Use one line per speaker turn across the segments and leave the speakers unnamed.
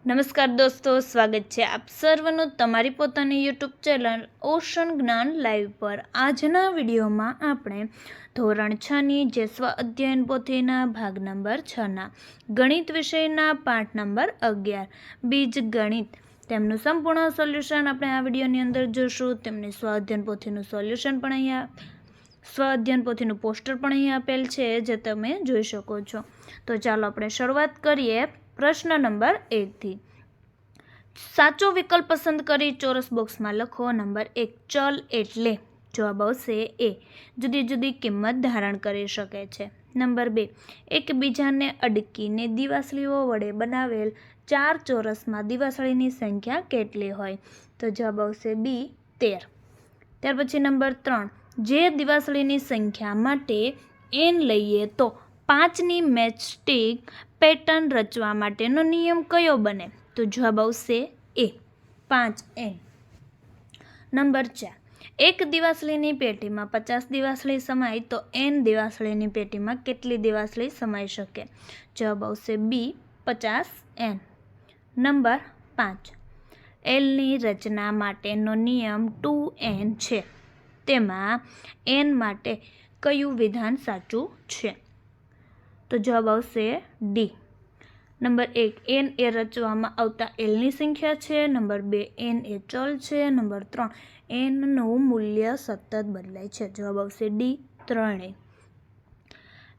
નમસ્કાર દોસ્તો, સ્વાગત છે આપ સર્વનું તમારી પોતાની યુટ્યુબ ચેનલ ઓશન જ્ઞાન લાઈવ પર। આજના વિડીયોમાં આપણે ધોરણ 6ની જે સ્વ અધ્યયન પોથીના ભાગ નંબર 6ના ગણિત વિષયના પાઠ નંબર 11 બીજ ગણિત તેમનું સંપૂર્ણ સોલ્યુશન આપણે આ વિડીયોની અંદર જોશું। તેમની સ્વ અધ્યયન પોથીનું સોલ્યુશન પણ અહીંયા સ્વ અધ્યયન પોથીનું પોસ્ટર પણ અહીં આપેલ છે, જે તમે જોઈ શકો છો। તો ચાલો આપણે શરૂઆત કરીએ પ્રશ્ન નંબર 1 થી। સાચો વિકલ્પ પસંદ કરી ચોરસ બોક્સમાં લખો। નંબર 1, ચલ એટલે જવાબ આવશે એ, જુદી જુદી કિંમત ધારણ કરી શકે છે। નંબર 2, એકબીજાને અડકીને દિવાસળીઓ વડે બનાવેલ 4 ચોરસમાં દિવાસળીની સંખ્યા કેટલી હોય? તો જવાબ આવશે બી, 13। ત્યાર પછી નંબર 3, જે દિવાસળીની સંખ્યા માટે n લઈએ તો 5ની મેચસ્ટિક પેટર્ન રચવા માટેનો નિયમ કયો બને? તો જવાબ આવશે એ, 5n। નંબર 4, એક દિવાસળીની પેટીમાં 50 દિવાસળી સમાય તો n દિવાસળીની પેટીમાં કેટલી દિવાસળી સમાઈ શકે? જવાબ આવશે બી, 50n। નંબર 5, એલની રચના માટેનો નિયમ 2n છે, તેમાં n માટે કયું વિધાન સાચું છે? તો જવાબ આવશે ડી। નંબર 1, n એ રચવામાં આવતા એલની સંખ્યા છે। નંબર 2, n એ ચલ છે। નંબર 3, nનું મૂલ્ય સતત બદલાય છે। જવાબ આવશે ડી, 3।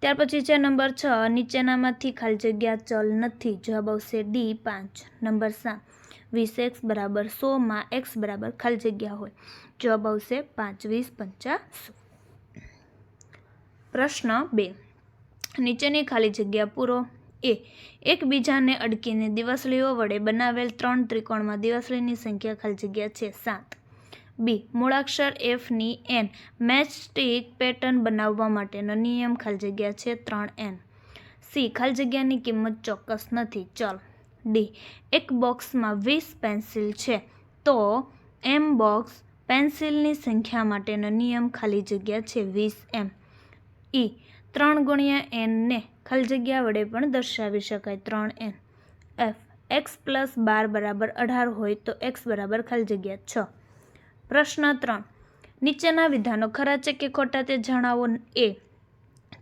ત્યાર પછી છે નંબર 6, નીચેનામાંથી ખાલી જગ્યા ચલ નથી। જવાબ આવશે ડી, 5। નંબર 7, 20x બરાબર 100 માં x બરાબર ખાલી જગ્યા હોય। જવાબ આવશે 5, 20, 50, 100। પ્રશ્ન 2, નીચેની ખાલી જગ્યા પૂરો। એ, એકબીજાને અડકીને દિવાસળીઓ વડે બનાવેલ 3 ત્રિકોણમાં દિવાસળીની સંખ્યા ખાલી જગ્યા છે 7। બી, મૂળાક્ષર એફની n મેચસ્ટિક પેટર્ન બનાવવા માટેનો નિયમ ખાલી જગ્યા છે 3n। સી, ખાલી જગ્યાની કિંમત ચોક્કસ નથી, ચલ। ડી, એક બોક્સમાં 20 પેન્સિલ છે તો m બોક્સ પેન્સિલની સંખ્યા માટેનો નિયમ ખાલી જગ્યા છે 20m। ઈ, 3 ગુણ્યા n ને ખાલી જગ્યા વડે પણ દર્શાવી શકાય 3n। એફ, x પ્લસ 12 બરાબર 18 હોય તો x બરાબર ખાલી જગ્યા 6। પ્રશ્ન 3, નીચેના વિધાનો ખરા છે કે ખોટા તે જણાવો। એ,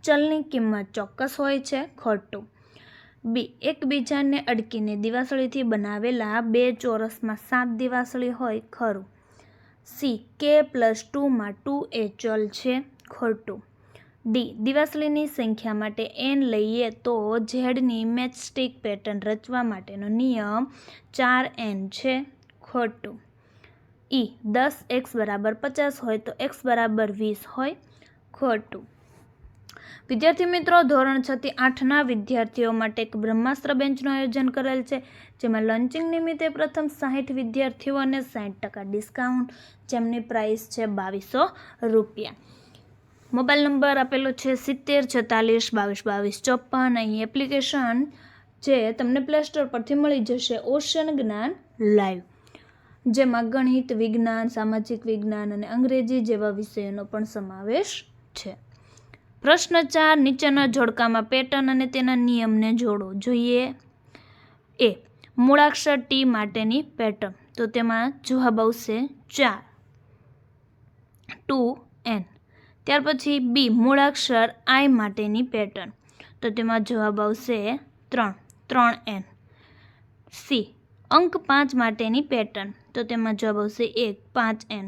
ચલની કિંમત ચોક્કસ હોય છે, ખોટું। બી, એકબીજાને અડકીને દિવાસળીથી બનાવેલા 2 ચોરસમાં 7 દિવાસળી હોય, ખરું। સી, k+2 માં 2 એ ચલ છે, ખોટું। ડી, દિવાસળીની સંખ્યા માટે n લઈએ તો ઝેડની મેચસ્ટિક પેટર્ન રચવા માટેનો નિયમ 4n છે, ખોટું। ઈ, 10x બરાબર 50 હોય તો x બરાબર 20 હોય, ખોટું। વિદ્યાર્થી મિત્રો, ધોરણ 6 થી 8ના વિદ્યાર્થીઓ માટે એક બ્રહ્માસ્ત્ર બેન્ચનું આયોજન કરેલ છે, જેમાં લંચિંગ નિમિત્તે પ્રથમ 60 વિદ્યાર્થીઓને 60% ડિસ્કાઉન્ટ, જેમની પ્રાઇસ છે 2200 રૂપિયા। મોબાઈલ નંબર આપેલો છે 70 46 22 22 54। અહીં એપ્લિકેશન જે તમને પ્લે સ્ટોર પરથી મળી જશે, ઓશન જ્ઞાન લાઈવ, જેમાં ગણિત, વિજ્ઞાન, સામાજિક વિજ્ઞાન અને અંગ્રેજી જેવા વિષયોનો પણ સમાવેશ છે। પ્રશ્ન 4, નીચેના જોડકામાં પેટર્ન અને તેના નિયમને જોડો। જોઈએ એ, મૂળાક્ષર ટી માટેની પેટર્ન, તો તેમાં જવાબ આવશે 4, 2n। ત્યાર પછી બી, મૂળાક્ષર આઈ માટેની પેટર્ન, તો તેમાં જવાબ આવશે 3, 3n। સી, અંક 5 માટેની પેટર્ન, તો તેમાં જવાબ આવશે 1, 5n।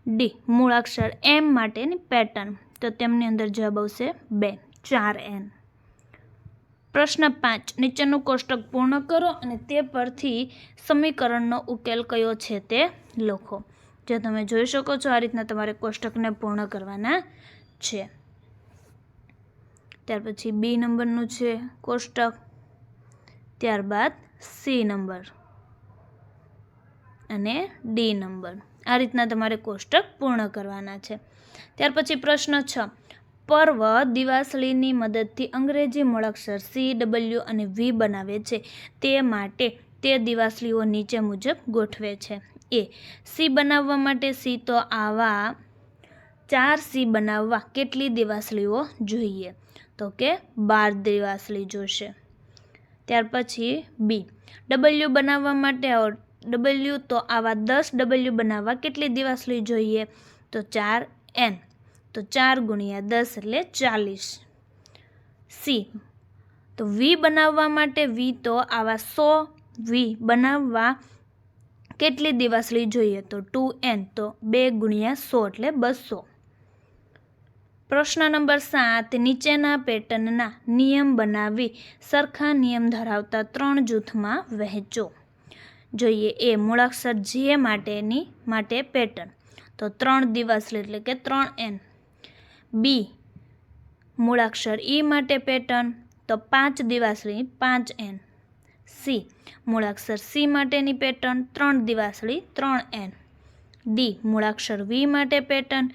ડી, મૂળાક્ષર એમ માટેની પેટર્ન, તો તેમની અંદર જવાબ આવશે 2, 4n। પ્રશ્ન 5, નીચેનું કોષ્ટક પૂર્ણ કરો અને તે પરથી સમીકરણનો ઉકેલ કયો છે તે લખો। જે તમે જોઈ શકો છો, આ રીતના તમારે કોષ્ટકને પૂર્ણ કરવાના છે। ત્યાર પછી બી નંબરનું છે કોષ્ટક, ત્યારબાદ સી નંબર અને ડી નંબર, આ રીતના તમારે કોષ્ટક પૂર્ણ કરવાના છે। ત્યાર પછી પ્રશ્ન 6, પર્વ દિવાસળીની મદદથી અંગ્રેજી મૂળાક્ષર સી, ડબલ્યુ અને વી બનાવે છે, તે માટે તે દિવાસળીઓ નીચે મુજબ ગોઠવે છે। એ, સી બનાવવા માટે સી તો આવા 4 સી બનાવવા કેટલી દિવાસળીઓ જોઈએ? તો કે 12 દિવાસળી જોશે। ત્યાર પછી બી, ડબલ્યુ બનાવવા માટે ડબલ્યુ તો આવા 10 ડબલ્યુ બનાવવા કેટલી દિવાસળી જોઈએ? તો 4n, તો 4 ગુણ્યા 10 એટલે 40. સી, તો વી બનાવવા માટે વી તો આવા 100 વી બનાવવા કેટલી દિવાસળી જોઈએ? તો 2n, તો 2 ગુણ્યા 100 એટલે 200. પ્રશ્ન નંબર 7, નીચેના પેટર્નના નિયમ બનાવી સરખા નિયમ ધરાવતા 3 જૂથમાં વહેંચો. જોઈએ એ મૂળાક્ષર જે માટે પેટર્ન તો 3 દિવાસળી એટલે કે 3n. બી મૂળાક્ષર ઈ માટે પેટર્ન તો 5 દિવાસળી 5n. સી મૂળાક્ષર સી માટેની પેટર્ન 3 દિવાસળી 3n. ડી મૂળાક્ષર વી માટે પેટર્ન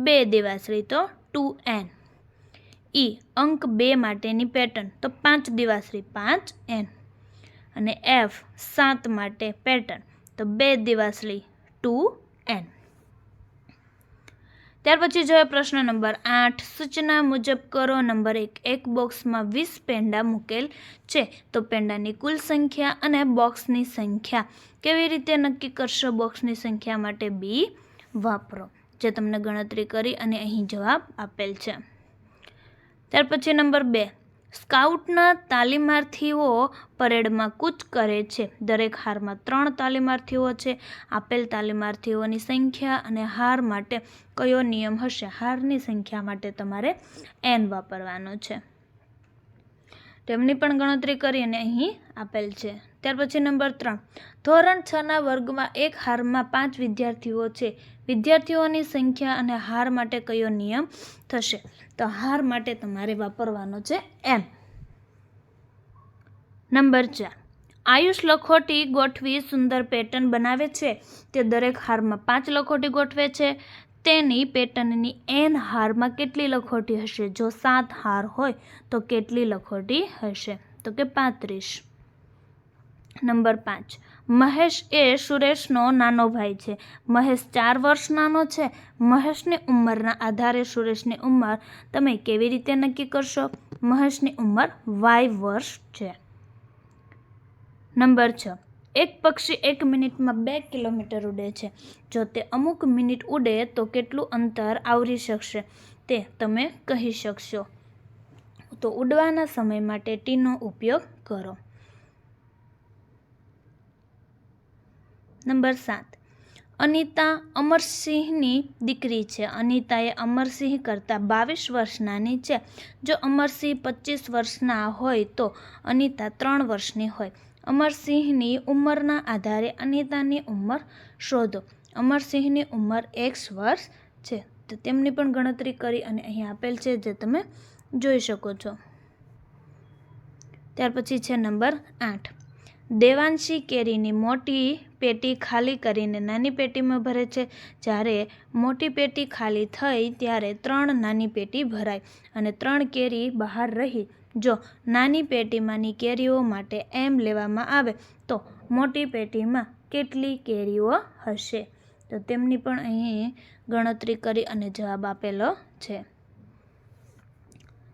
2 દિવાસળી તો 2n. ઈ અંક 2 માટેની પેટર્ન તો 5 દિવાસળી 5n. અને એફ 7 માટે પેટર્ન તો 2 દિવાસળી 2n. ત્યાર પછી જોઈએ પ્રશ્ન નંબર 8, સૂચના મુજબ કરો. નંબર 1, એક બોક્સમાં 20 પેંડા મૂકેલ છે તો પેંડાની કુલ સંખ્યા અને બોક્સની સંખ્યા કેવી રીતે નક્કી કરશો? બોક્સની સંખ્યા માટે બી વાપરો, જે તમને ગણતરી કરી અને અહીં જવાબ આપેલ છે. ત્યાર પછી નંબર 2, સ્કાઉટના તાલીમાર્થીઓ પરેડમાં કૂચ કરે છે. દરેક હારમાં 3 તાલીમાર્થીઓ છે. આપેલ તાલીમાર્થીઓની સંખ્યા અને હાર માટે કયો નિયમ હશે? હારની સંખ્યા માટે તમારે n વાપરવાનો છે. તેમની પણ ગણતરી કરી અને અહીં આપેલ છે. ત્યાર પછી નંબર 3, ધોરણ 6ના વર્ગમાં એક હારમાં 5 વિદ્યાર્થીઓ છે. વિદ્યાર્થીઓની સંખ્યા અને હાર માટે કયો નિયમ થશે? તો હાર માટે તમારે વાપરવાનો છે m. નંબર 4, આયુષ લખોટી ગોઠવી સુંદર પેટર્ન બનાવે છે. તે દરેક હારમાં 5 લખોટી ગોઠવે છે. તેની પેટર્નની n હારમાં કેટલી લખોટી હશે? જો 7 હાર હોય તો કેટલી લખોટી હશે? તો કે 35. નંબર 5, મહેશ એ સુરેશનો નાનો ભાઈ છે. મહેશ 4 વર્ષ નાનો છે. મહેશની ઉંમરના આધારે સુરેશની ઉંમર તમે કેવી રીતે નક્કી કરશો? મહેશની ઉંમર y વર્ષ છે. નંબર 6, એક પક્ષી 1 મિનિટમાં 2 કિલોમીટર ઉડે છે. જો તે અમુક મિનિટ ઉડે તો કેટલું અંતર આવરી શકશે તે તમે કહી શકશો? તો ઉડવાના સમય માટે ટીનો ઉપયોગ કરો. નંબર 7, અનિતા અમરસિંહની દીકરી છે. અનિતાએ અમરસિંહ કરતાં 22 વર્ષ નાની છે. જો અમરસિંહ 25 વર્ષના હોય તો અનિતા 3 વર્ષની હોય. અમરસિંહની ઉંમરના આધારે અનિતાની ઉંમર શોધો. અમરસિંહની ઉંમર x વર્ષ છે. તો તેમની પણ ગણતરી કરી અને અહીં આપેલ છે, જે તમે જોઈ શકો છો. ત્યાર પછી છે નંબર 8, દેવાંશી કેરીની મોટી પેટી ખાલી કરીને નાની પેટીમાં ભરે છે. જ્યારે મોટી પેટી ખાલી થઈ ત્યારે 3 નાની પેટી ભરાઈ અને 3 કેરી બહાર રહી. જો નાની પેટીમાંની કેરીઓ માટે m લેવામાં આવે તો મોટી પેટીમાં કેટલી કેરીઓ હશે? તો તેમની પણ અહીં ગણતરી કરી અને જવાબ આપેલો છે.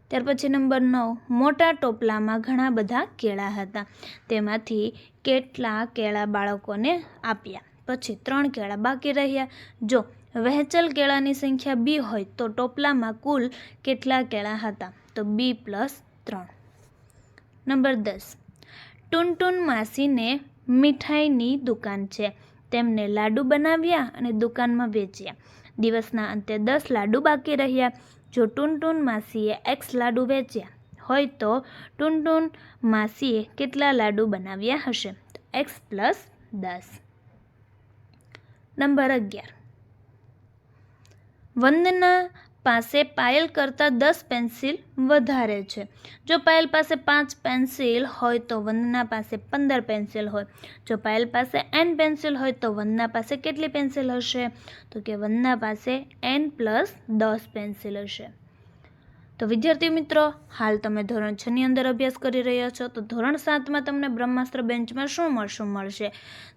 ત્યાર પછી નંબર 9, મોટા ટોપલામાં ઘણા બધા કેળા હતા. તેમાંથી કેટલા કેળા બાળકોને આપ્યા? પછી 3 કેળા બાકી રહ્યા. જો વહેંચેલ કેળાની સંખ્યા b હોય તો ટોપલામાં કુલ કેટલા કેળા હતા? તો b + 3. નંબર 10, ટુનટુન માસીને મીઠાઈની દુકાન છે. તેમને લાડુ બનાવ્યા અને દુકાનમાં વેચ્યા. દિવસના અંતે 10 લાડુ બાકી રહ્યા. જો ટુનટુન માસીએ x લાડુ વેચ્યા હોય તો ટુનટુન માસીએ કેટલા લાડુ બનાવ્યા હશે? તો x + 10. નંબર 11, વંદના પાસે પાયલ કરતાં 10 પેન્સિલ વધારે છે. જો પાયલ પાસે 5 પેન્સિલ હોય તો વંદના પાસે 15 પેન્સિલ હોય. જો પાયલ પાસે n પેન્સિલ હોય તો વંદના પાસે કેટલી પેન્સિલ હશે? તો કે વંદના પાસે n + 10 પેન્સિલ હશે. તો વિદ્યાર્થી મિત્રો, હાલ તમે ધોરણ 6 ની અંદર અભ્યાસ કરી રહ્યા છો, તો ધોરણ 7માં તમને બ્રહ્માસ્ત્ર બેન્ચમાં શું મળશે?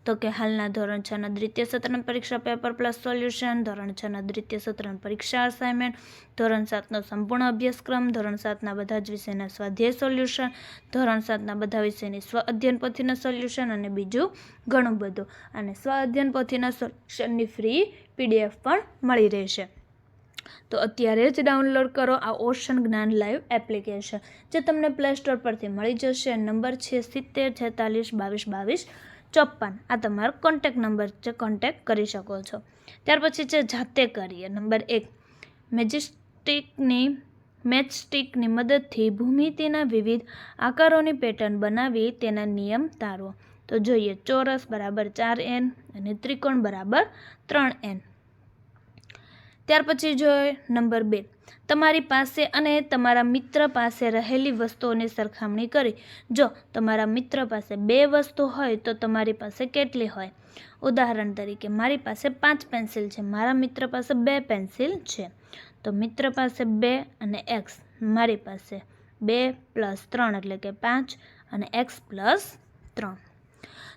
તો કે હાલના ધોરણ 6ના દ્વિતીય સત્રની પરીક્ષા પેપર પ્લસ સોલ્યુશન, ધોરણ 6ના દ્વિતીય સત્રની પરીક્ષા અસાઇનમેન્ટ, ધોરણ 7નો સંપૂર્ણ અભ્યાસક્રમ, ધોરણ 7ના બધા જ વિષયના સ્વાધ્યાય સોલ્યુશન, ધોરણ 7ના બધા વિષયની સ્વ અધ્યયન પોથીના સોલ્યુશન અને બીજું ઘણું બધું. અને સ્વ અધ્યયન પોથીના સોલ્યુશનની ફ્રી PDF પણ મળી રહેશે. તો અત્યારે જ ડાઉનલોડ કરો આ ઓશન જ્ઞાન લાઈવ એપ્લિકેશન, જે તમને પ્લે સ્ટોર પરથી મળી જશે. નંબર છે 70 46 22 22 54. આ તમારો કોન્ટેક્ટ નંબર છે, કોન્ટેક્ટ કરી શકો છો. ત્યાર પછી છે જાતે કરીએ. નંબર 1, મેચસ્ટિકની મદદથી ભૂમિતિના વિવિધ આકારોની પેટર્ન બનાવી તેના નિયમ તારવો. તો જોઈએ, ચોરસ બરાબર 4n અને ત્રિકોણ બરાબર 3n. ત્યાર પછી જોઈએ નંબર 2, તમારી પાસે અને તમારા મિત્ર પાસે રહેલી વસ્તુઓની સરખામણી કરી. જો તમારા મિત્ર પાસે 2 વસ્તુ હોય તો તમારી પાસે કેટલી હોય? ઉદાહરણ તરીકે, મારી પાસે 5 પેન્સિલ છે, મારા મિત્ર પાસે 2 પેન્સિલ છે. તો મિત્ર પાસે 2 અને x, મારી પાસે 2 + 3 એટલે કે 5 અને x + 3.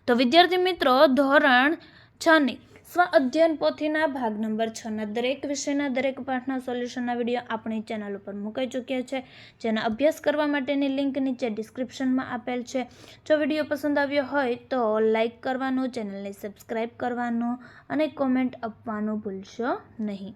તો વિદ્યાર્થી મિત્રો, ધોરણ 6ની સ્વ અધ્યયન પોથીના ભાગ નંબર 6ના દરેક વિષયના દરેક પાઠના સોલ્યુશનના વિડીયો આપણી ચેનલ ઉપર મુકાઈ ચૂક્યા છે, જેના અભ્યાસ કરવા માટેની લિંક નીચે ડિસ્ક્રિપ્શનમાં આપેલ છે. જો વિડીયો પસંદ આવ્યો હોય તો લાઈક કરવાનું, ચેનલને સબસ્ક્રાઈબ કરવાનું અને કોમેન્ટ આપવાનું ભૂલશો નહીં.